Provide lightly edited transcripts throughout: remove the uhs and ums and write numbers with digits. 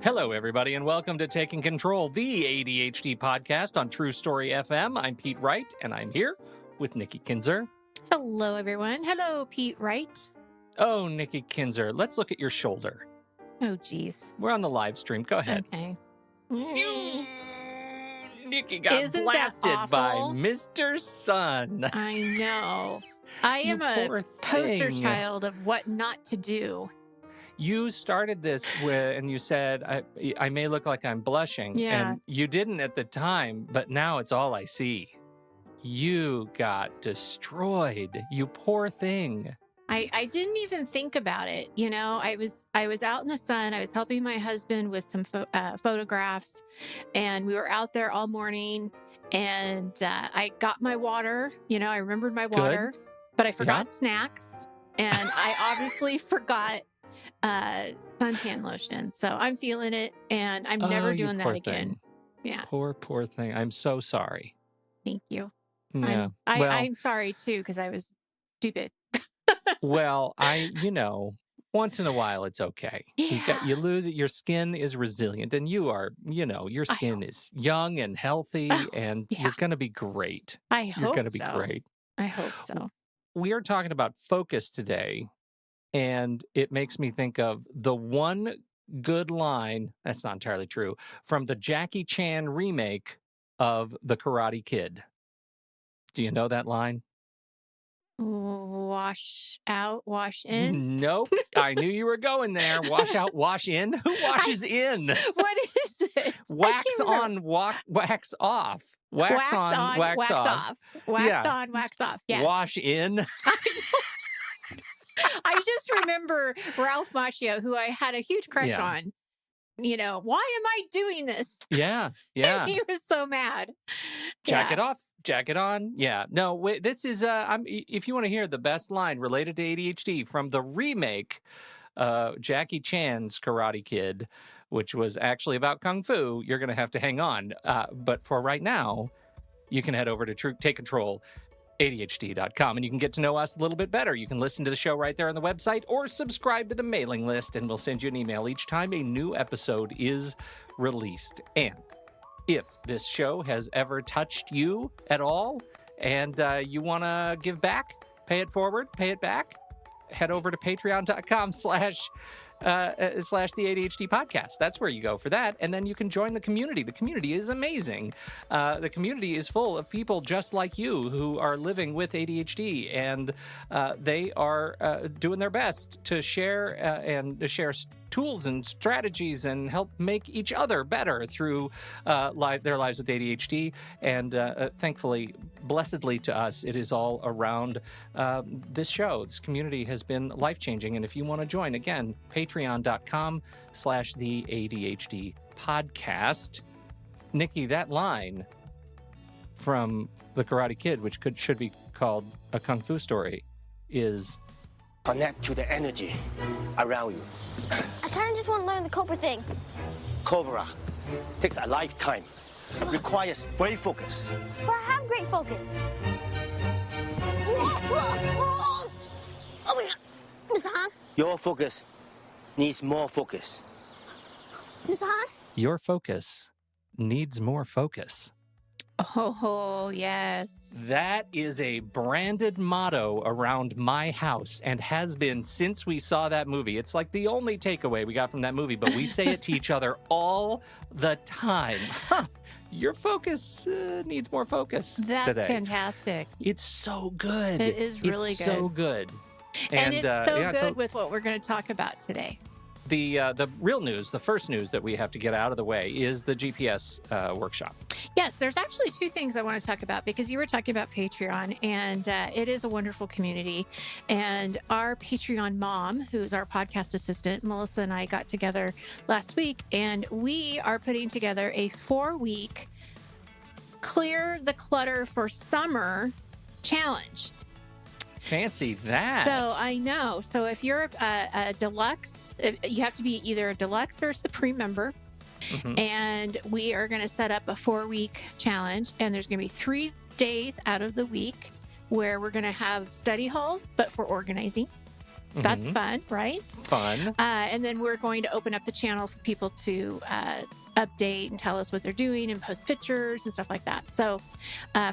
Hello, everybody, and welcome to Taking Control, the ADHD podcast on True Story FM. I'm Pete Wright, and I'm here with Nikki Kinzer. Hello, everyone. Hello, Pete Wright. Oh, Nikki Kinzer, let's look at your shoulder. Oh, geez. We're on the live stream. Go ahead. Okay. Nikki got blasted by Mr. Sun. I know. I am a poster child of what not to do. You started this and you said, I may look like I'm blushing. Yeah. And you didn't at the time, but now it's all I see. You got destroyed. You poor thing. I didn't even think about it. You know, I was out in the sun. I was helping my husband with some photographs, and we were out there all morning, and I got my water. You know, I remembered my water, but I forgot snacks, and I obviously forgot suntan lotion. So I'm feeling it, and I'm never doing that again. Yeah. Poor thing. I'm so sorry. Thank you. Yeah. I'm sorry too, because I was stupid. Well, once in a while, it's okay. Yeah. You lose it. Your skin is resilient, and your skin is young and healthy, and you're going to be great. I hope so. You're going to be great. I hope so. We are talking about focus today, and it makes me think of the one good line, that's not entirely true, from the Jackie Chan remake of The Karate Kid. Do you know that line? Wash out, wash in? Nope. I knew you were going there. Wash out, wash in? Who washes in? What is it? Wax on, wax off. Wax on, wax off. Wax on, wax off. Yes. Wash in. I just remember Ralph Macchio, who I had a huge crush on. You know, why am I doing this? Yeah. And he was so mad. Jacket off. Jacket on. Yeah. No, this is, if you want to hear the best line related to ADHD from the remake, Jackie Chan's Karate Kid, which was actually about Kung Fu, you're going to have to hang on. But for right now, you can head over to Take Control, ADHD.com, and you can get to know us a little bit better. You can listen to the show right there on the website or subscribe to the mailing list, and we'll send you an email each time a new episode is released. And if this show has ever touched you at all and you want to give back, pay it forward, pay it back, head over to patreon.com slash the ADHD podcast. That's where you go for that. And then you can join the community. The community is amazing. The community is full of people just like you who are living with ADHD, and they are doing their best to share and to share tools and strategies and help make each other better through their lives with ADHD. And thankfully, blessedly to us, it is all around this show. This community has been life-changing. And if you want to join, again, patreon.com/the ADHD podcast. Nikki, that line from The Karate Kid, which should be called A Kung Fu Story, is... Connect to the energy around you. I kind of just want to learn the Cobra thing. Cobra takes a lifetime. It requires great focus. But I have great focus. Oh my God. Mr. Han? Your focus needs more focus. Mr. Han? Your focus needs more focus. Oh, yes. That is a branded motto around my house and has been since we saw that movie. It's like the only takeaway we got from that movie, but we say it to each other all the time. Your focus needs more focus. That's today. Fantastic. It's so good. It is really it's good. So good. And it's so good with what we're going to talk about today. The real news, the first news that we have to get out of the way is the GPS workshop. Yes, there's actually two things I want to talk about because you were talking about Patreon, and it is a wonderful community. And our Patreon mom, who's our podcast assistant, Melissa, and I got together last week, and we are putting together a 4-week Clear the Clutter for Summer challenge. Fancy that. So I know. So if you're a deluxe, you have to be either a deluxe or a supreme member. Mm-hmm. And we are going to set up a 4-week challenge. And there's going to be 3 days out of the week where we're going to have study halls, but for organizing. That's Mhm. fun, right? Fun. And then we're going to open up the channel for people to update and tell us what they're doing and post pictures and stuff like that. So,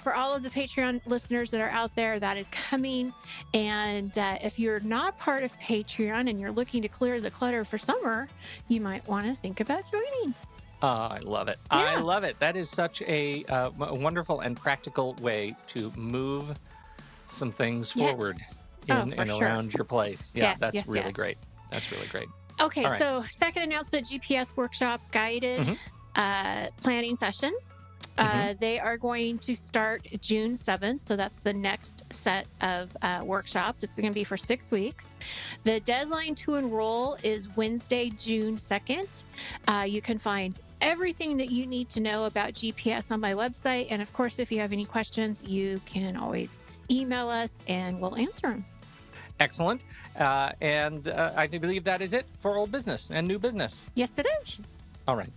for all of the Patreon listeners that are out there, that is coming. And if you're not part of Patreon and you're looking to clear the clutter for summer, you might want to think about joining. I love it. Yeah. I love it. That is such a wonderful and practical way to move some things forward Yes. in for and sure. around your place. Yeah, Yes, that's yes, really yes. great. That's really great. Okay, All right. so second announcement, GPS workshop guided planning sessions. They are going to start June 7th. So that's the next set of workshops. It's going to be for 6 weeks. The deadline to enroll is Wednesday, June 2nd. You can find everything that you need to know about GPS on my website. And of course, if you have any questions, you can always email us and we'll answer them. Excellent. And I believe that is it for old business and new business. Yes, it is. All right.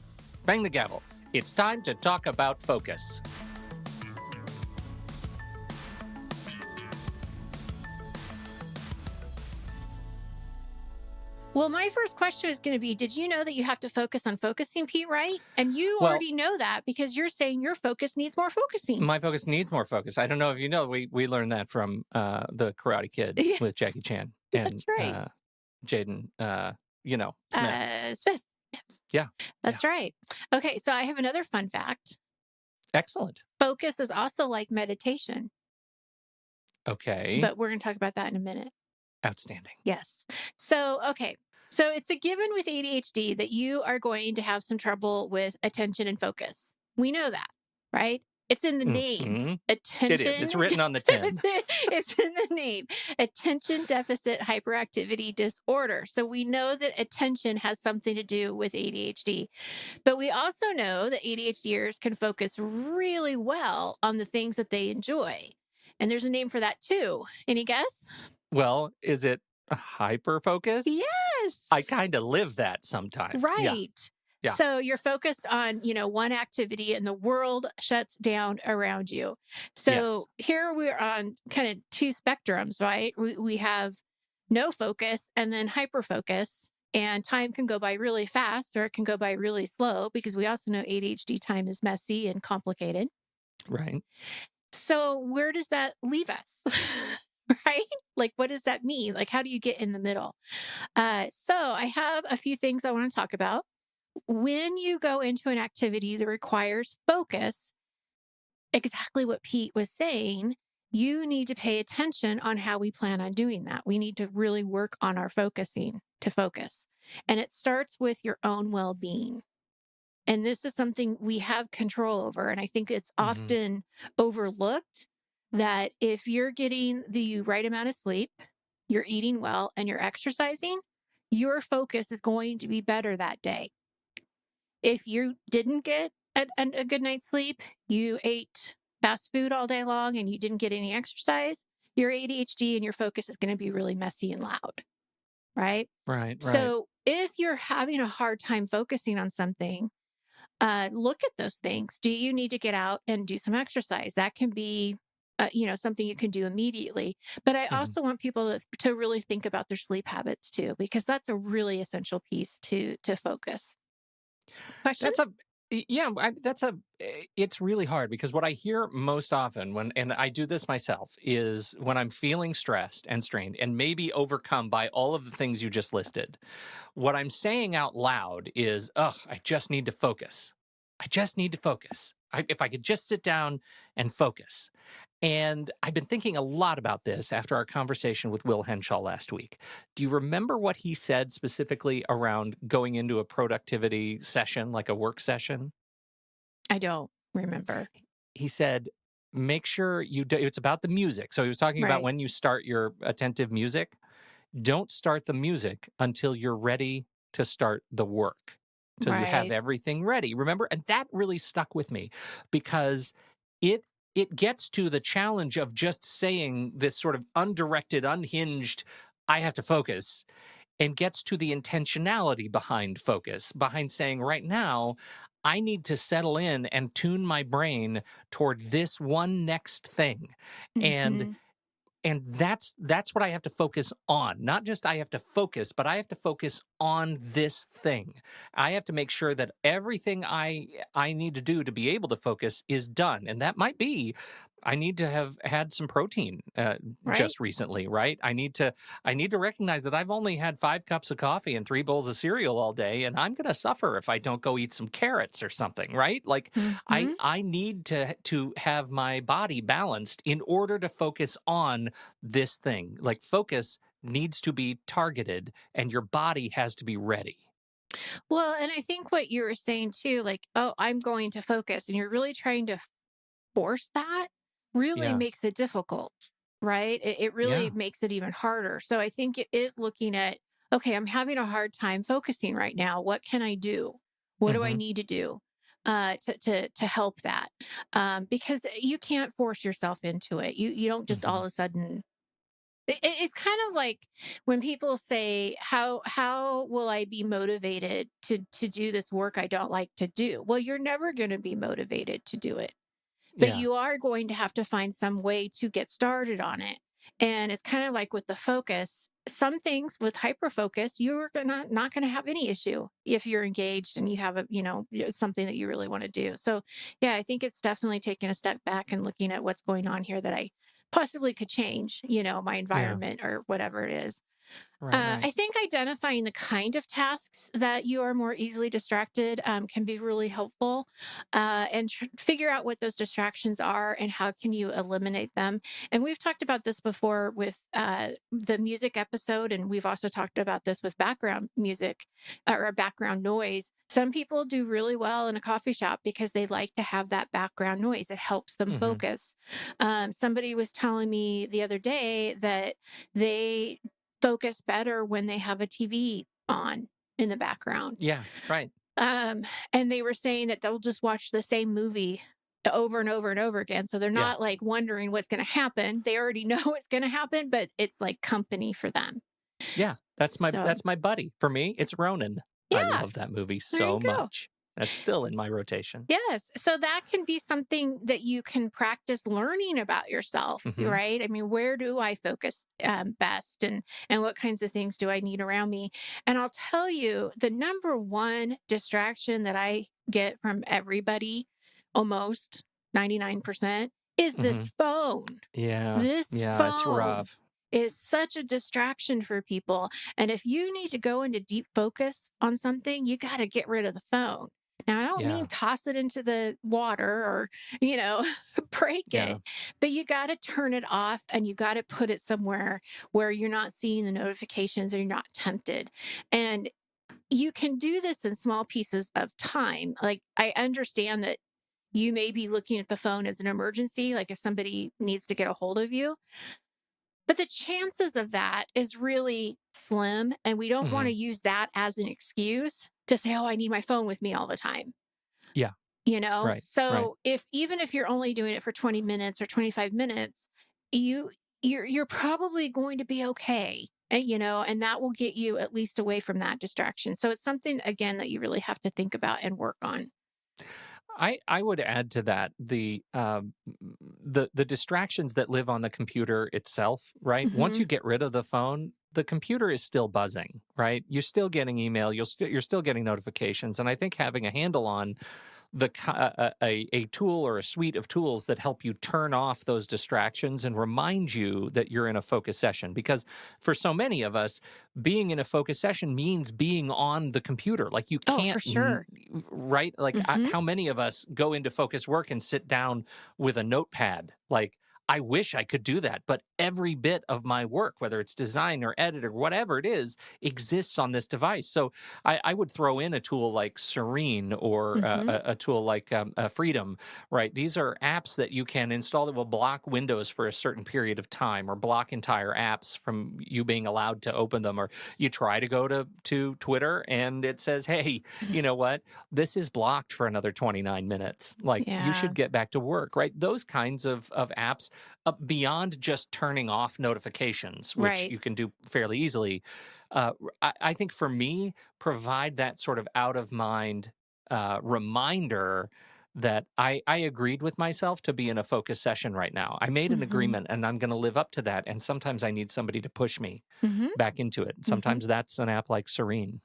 Bang the gavel. It's time to talk about focus. Well, my first question is going to be, did you know that you have to focus on focusing, Pete, right? And you Well- already know that because you're saying your focus needs more focusing. My focus needs more focus. I don't know if you know, we learned that from the Karate Kid Yes. with Jackie Chan and That's right. Jaden, Smith. Smith. Yes. Yeah. That's right. Okay, so I have another fun fact. Excellent. Focus is also like meditation, Okay. but we're going to talk about that in a minute. Outstanding. Yes. So, okay. So it's a given with ADHD that you are going to have some trouble with attention and focus. We know that, right? It's in the name. Mhm. Attention. It is. It's written on the tin. It's in the name. Attention deficit hyperactivity disorder. So we know that attention has something to do with ADHD. But we also know that ADHDers can focus really well on the things that they enjoy. And there's a name for that too. Any guess? Well, is it a hyper focus? Yes. I kind of live that sometimes. Right. Yeah. Yeah. So you're focused on, one activity and the world shuts down around you. So here we're on kind of two spectrums, right? We have no focus and then hyper focus, and time can go by really fast or it can go by really slow because we also know ADHD time is messy and complicated. Right. So where does that leave us? Right? Like, what does that mean? Like, how do you get in the middle? So I have a few things I want to talk about. When you go into an activity that requires focus, exactly what Pete was saying, you need to pay attention on how we plan on doing that. We need to really work on our focusing to focus. And it starts with your own well-being. And this is something we have control over. And I think it's often overlooked that if you're getting the right amount of sleep, you're eating well, and you're exercising, your focus is going to be better that day. If you didn't get a good night's sleep, you ate fast food all day long and you didn't get any exercise, your ADHD and your focus is going to be really messy and loud. Right? Right. So if you're having a hard time focusing on something, look at those things. Do you need to get out and do some exercise? That can be, something you can do immediately. But I also want people to really think about their sleep habits too, because that's a really essential piece to focus. Question? It's really hard because what I hear most often and I do this myself, is when I'm feeling stressed and strained and maybe overcome by all of the things you just listed, what I'm saying out loud is, I just need to focus. I just need to focus. If I could just sit down and focus. And I've been thinking a lot about this after our conversation with Will Henshaw last week. Do you remember what he said specifically around going into a productivity session, like a work session? I don't remember. He said, make sure you do, it's about the music. So he was talking about Right. when you start your attentive music, don't start the music until you're ready to start the work, till you have Right. everything ready. Remember? And that really stuck with me because it gets to the challenge of just saying this sort of undirected, unhinged, I have to focus, and gets to the intentionality behind focus, behind saying right now, I need to settle in and tune my brain toward this one next thing. Mhm. And that's what I have to focus on. Not just I have to focus, but I have to focus on this thing. I have to make sure that everything I need to do to be able to focus is done. And that might be I need to have had some protein Right. just recently, right? I need to recognize that I've only had 5 cups of coffee and 3 bowls of cereal all day, and I'm going to suffer if I don't go eat some carrots or something, right? Like I Hmm. I need to have my body balanced in order to focus on this thing. Like focus needs to be targeted, and your body has to be ready. Well, and I think what you were saying too, like, oh, I'm going to focus, and you're really trying to force that really Yeah, makes it difficult, right? It really yeah, makes it even harder. So I think it is looking at, okay, I'm having a hard time focusing right now. What can I do? What do I hmm, need to do to help that? Because you can't force yourself into it. You don't just all hmm, of a sudden. It's kind of like when people say, how will I be motivated to do this work I don't like to do? Well, you're never going to be motivated to do it, but yeah, you are going to have to find some way to get started on it. And it's kind of like with the focus. Some things with hyper focus, you're gonna not gonna have any issue if you're engaged and you have something that you really want to do. So yeah, I think it's definitely taking a step back and looking at what's going on here that I possibly could change, my yeah. environment or whatever it is. Right, right. I think identifying the kind of tasks that you are more easily distracted can be really helpful, and figure out what those distractions are and how can you eliminate them. And we've talked about this before with the music episode, and we've also talked about this with background music or background noise. Some people do really well in a coffee shop because they like to have that background noise. It helps them Hmm. focus. Somebody was telling me the other day that they focus better when they have a TV on in the background. Yeah, right. Um, and they were saying that they'll just watch the same movie over and over and over again. So they're Yeah, not like wondering what's going to happen. They already know what's going to happen, but it's like company for them. yeah. That's my So, that's my buddy. For me, it's Ronin. I yeah, love that movie there you so go. much. That's still in my rotation. Yes. So that can be something that you can practice learning about yourself, Hmm. right? I mean, where do I focus best, and what kinds of things do I need around me? And I'll tell you, the number one distraction that I get from everybody, almost 99%, is Hmm. this phone. Yeah, This yeah. It's phone rough. is such a distraction for people. And if you need to go into deep focus on something, you got to get rid of the phone. Now, I don't mean Yeah, toss it into the water or, you know, break yeah. it, but you got to turn it off and you got to put it somewhere where you're not seeing the notifications or you're not tempted. And you can do this in small pieces of time. Like, I understand that you may be looking at the phone as an emergency, like if somebody needs to get a hold of you, but the chances of that is really slim. And we don't want Hmm. to use that as an excuse to say, oh, I need my phone with me all the time. Yeah, right, right. So if even if you're only doing it for 20 minutes or 25 minutes, you you're probably going to be okay. And that will get you at least away from that distraction. So it's something again that you really have to think about and work on. I would add to that the distractions that live on the computer itself, right? Once Hmm. you get rid of the phone, the computer is still buzzing, right? You're still getting email, you're still getting notifications, and I think having a handle on a tool or a suite of tools that help you turn off those distractions and remind you that you're in a focus session, because for so many of us being in a focus session means being on the computer. Like you Oh, can't for sure. right, like Hmm. how many of us go into focus work and sit down with a notepad? Like I wish I could do that, but every bit of my work, whether it's design or edit or whatever it is, exists on this device. So I would throw in a tool like Serene or Hmm. a tool like Freedom, right? These are apps that you can install that will block Windows for a certain period of time or block entire apps from you being allowed to open them. Or you try to go to Twitter and it says, hey, you know what? This is blocked for another 29 minutes. Like you Yeah. should get back to work, right? Those kinds of apps, beyond just turning off notifications, which Right. you can do fairly easily. I think for me, provide that sort of out of mind reminder that I agreed with myself to be in a focus session right now. I made an Hmm. agreement and I'm going to live up to that. And sometimes I need somebody to push me Hmm. back into it. Hmm. Sometimes that's an app like Serene.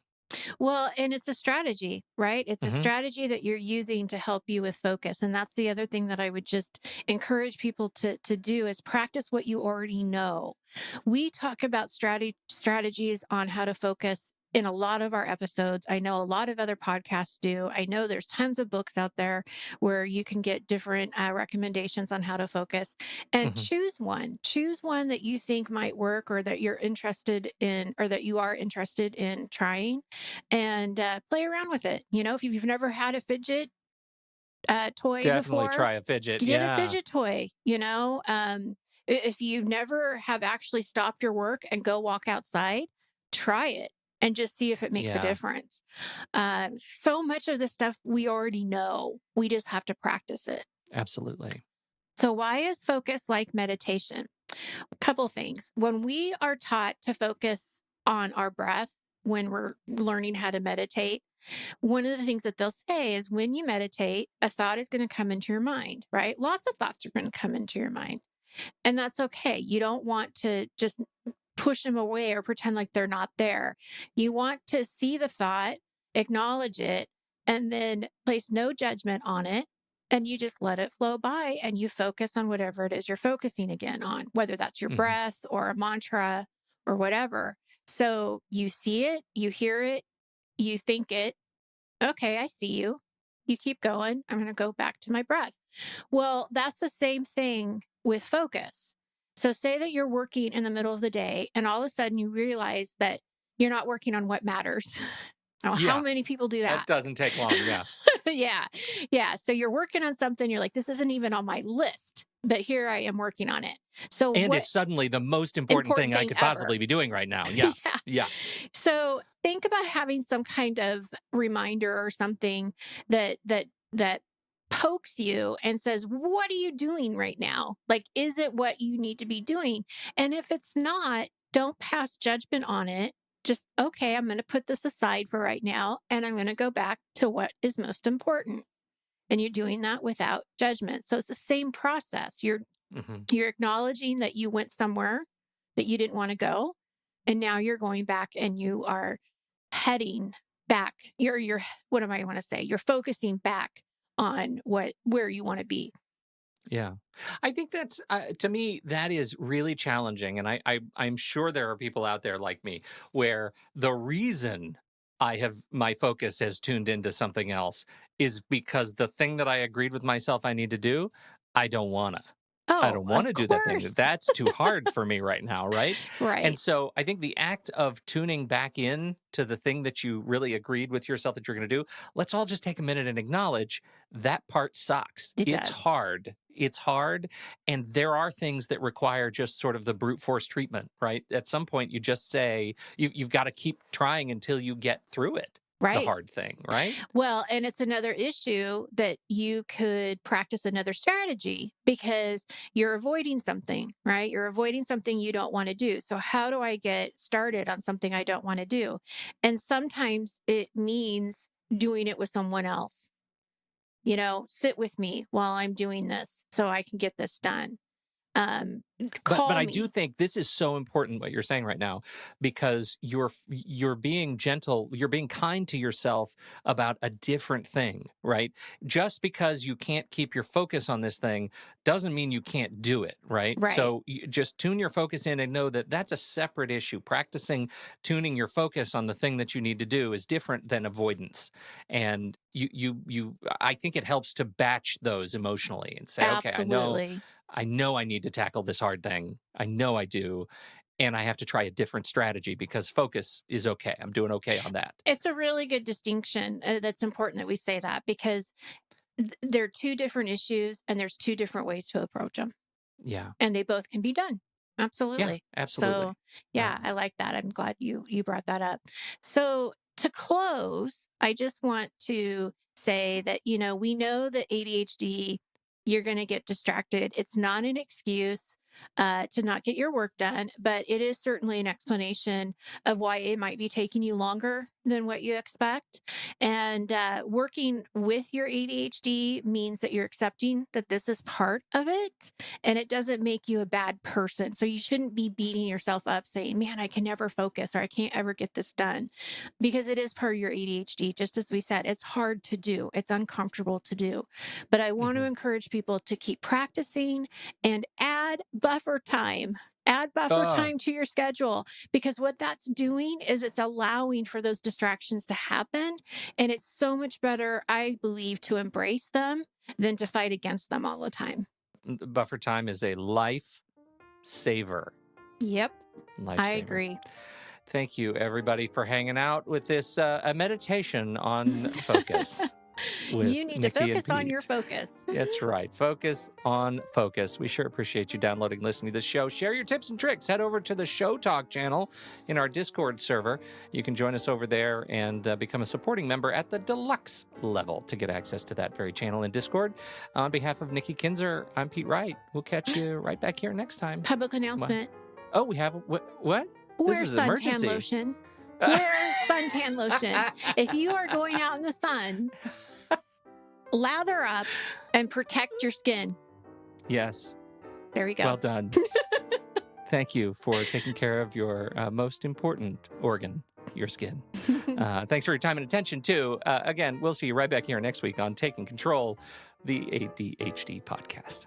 Well, and it's a strategy, right? It's a Hmm. strategy that you're using to help you with focus. And that's the other thing that I would just encourage people to do is practice what you already know. We talk about strategies on how to focus in a lot of our episodes. I know a lot of other podcasts do. I know there's tons of books out there where you can get different recommendations on how to focus and Hmm. choose one that you think might work or that you're interested in or that you are interested in trying and play around with it. You know, if you've never had a fidget toy Definitely before, try a fidget. get a Yeah. fidget toy. You know, if you never have actually stopped your work and go walk outside, try it and just see if it makes a Yeah. difference. So much of the stuff we already know, we just have to practice it. Absolutely. So, why is focus like meditation? A couple things. When we are taught to focus on our breath, when we're learning how to meditate, one of the things that they'll say is when you meditate, a thought is going to come into your mind, right? Lots of thoughts are going to come into your mind. And that's okay. You don't want to just push them away or pretend like they're not there. You want to see the thought, acknowledge it, and then place no judgment on it. And you just let it flow by and you focus on whatever it is you're focusing again on, whether that's your Hmm. breath or a mantra or whatever. So you see it, you hear it, you think it. Okay, I see you. You keep going. I'm going to go back to my breath. Well, that's the same thing with focus. So, say that you're working in the middle of the day and all of a sudden you realize that you're not working on what matters. Oh, how Yeah. many people do That that? doesn't take long. Yeah. Yeah. Yeah. So, you're working on something, you're like, this isn't even on my list, but here I am working on it. So, And what it's suddenly the most important important thing I thing could ever? possibly be doing right now. Yeah. Yeah. Yeah. So think about having some kind of reminder or something that pokes you and says, "What are you doing right now? Like, is it what you need to be doing?" And if it's not, don't pass judgment on it. Just, okay, I'm going to put this aside for right now and I'm going to go back to what is most important. And you're doing that without judgment. So it's the same process. Hmm. You're acknowledging that you went somewhere that you didn't want to go. And now you're going back and you are heading back. You're what do I want to say? You're focusing back on where you want to be. Yeah. I think that's to me that is really challenging, and I'm sure there are people out there like me where the reason I have my focus has tuned into something else is because the thing that I agreed with myself I need to do, I don't wanna. I Oh, don't want of to do that thing. course. That's too hard for me right now, right? And Right. so I think the act of tuning back in to the thing that you really agreed with yourself that you're going to do, let's all just take a minute and acknowledge that part sucks. It It's does. hard. It's hard. And there are things that require just sort of the brute force treatment, right? At some point, you just say, you've got to keep trying until you get through it, the Right. hard thing, right? Well, and it's another issue that you could practice another strategy because you're avoiding something, right? You're avoiding something you don't want to do. So, how do I get started on something I don't want to do? And sometimes it means doing it with someone else. You know, sit with me while I'm doing this so I can get this done. Um, But call I do me. think this is so important what you're saying right now because you're being gentle, you're being kind to yourself about a different thing, right? Just because you can't keep your focus on this thing doesn't mean you can't do it, right? Right. So just tune your focus in and know that that's a separate issue. Practicing tuning your focus on the thing that you need to do is different than avoidance. And I think it helps to batch those emotionally and say, okay, Absolutely. I know I need to tackle this hard thing. I know I do. And I have to try a different strategy because focus is okay. I'm doing okay on that. It's a really good distinction. That's important that we say that because they're two different issues and there's two different ways to approach them. Yeah. And they both can be done. Yeah. Absolutely. So, Absolutely. Yeah. yeah, I like that. I'm glad you brought that up. So, to close, I just want to say that we know that ADHD you're going to get distracted. It's not an excuse. to not get your work done, but it is certainly an explanation of why it might be taking you longer than what you expect. And working with your ADHD means that you're accepting that this is part of it and it doesn't make you a bad person. So you shouldn't be beating yourself up saying, man, I can never focus or I can't ever get this done, because it is part of your ADHD. Just as we said, it's hard to do, it's uncomfortable to do. But I want to encourage people to keep practicing and add buffer time. Add buffer time to your schedule, because what that's doing is it's allowing for those distractions to happen. And it's so much better, I believe, to embrace them than to fight against them all the time. Buffer time is a life saver. Yep. Lifesaver. I agree. Thank you, everybody, for hanging out with this a meditation on focus. You need to focus on your focus. That's right. Focus on focus. We sure appreciate you downloading, listening to the show. Share your tips and tricks. Head over to the Show Talk channel in our Discord server. You can join us over there and become a supporting member at the deluxe level to get access to that very channel in Discord. On behalf of Nikki Kinzer, I'm Pete Wright. We'll catch you right back here next time. Public announcement. Oh, we have what? Wear This is suntan emergency. Lotion. Wear suntan lotion. If you are going out in the sun, lather up and protect your skin. Yes. There we go. Well done. Thank you for taking care of your most important organ, your skin. Thanks for your time and attention, too. Again, we'll see you right back here next week on Taking Control, the ADHD podcast.